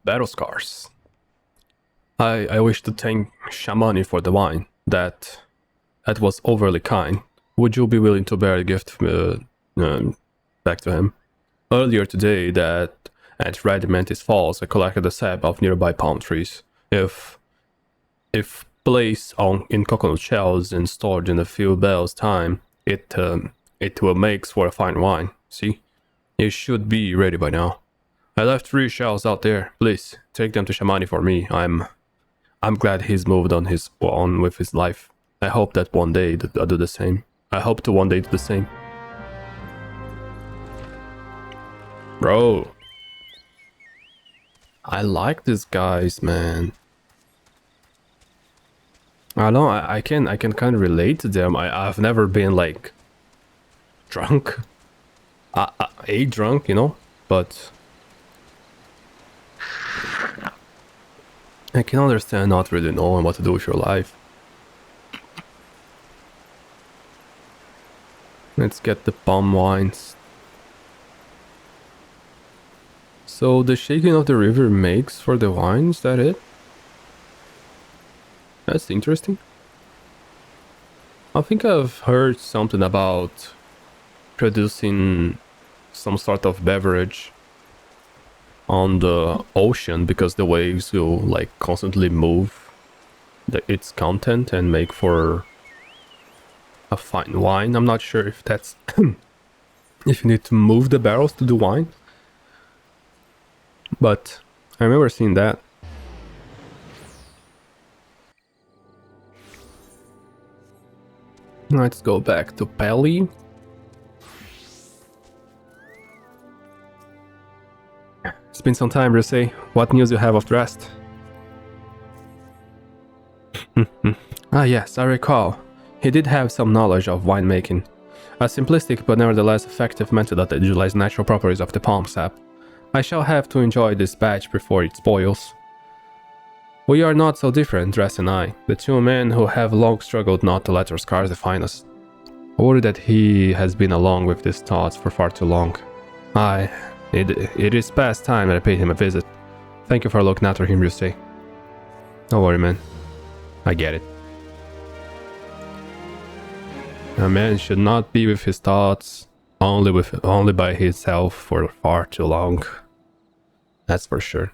Battle scars. I wish to thank Shamani for the wine. That was overly kind. Would you be willing to bear a gift back to him? Earlier today, that at Red Mantis Falls, I collected a sap of nearby palm trees. If placed in coconut shells and stored in a few bells' time, it will make for a fine wine. See, it should be ready by now. I left 3 shells out there. Please take them to Shamani for me. I'm glad he's moved on with his life. I hope that one day I'll do the same. I hope to one day do the same. Bro, I like these guys, man. I know I can kind of relate to them. I've never been like drunk, drunk, you know, but I can understand not really knowing what to do with your life. Let's get the palm wines. So the shaking of the river makes for the wine, is that it? That's interesting. I think I've heard something about producing some sort of beverage on the ocean because the waves will like constantly move its content and make for a fine wine. I'm not sure if that's if you need to move the barrels to do wine, but I remember seeing that. Let's go back to Pelly. It's been some time, Rusey. What news you have of the rest? Ah yes, I recall. He did have some knowledge of winemaking. A simplistic but nevertheless effective method that utilizes natural properties of the palm sap. I shall have to enjoy this batch before it spoils. We are not so different, Dress and I, the 2 men who have long struggled not to let our scars define us. I worry that he has been along with these thoughts for far too long. Aye, it is past time that I paid him a visit. Thank you for looking after him, Rusey. Don't worry, man. I get it. A man should not be with his thoughts only by himself for far too long. That's for sure.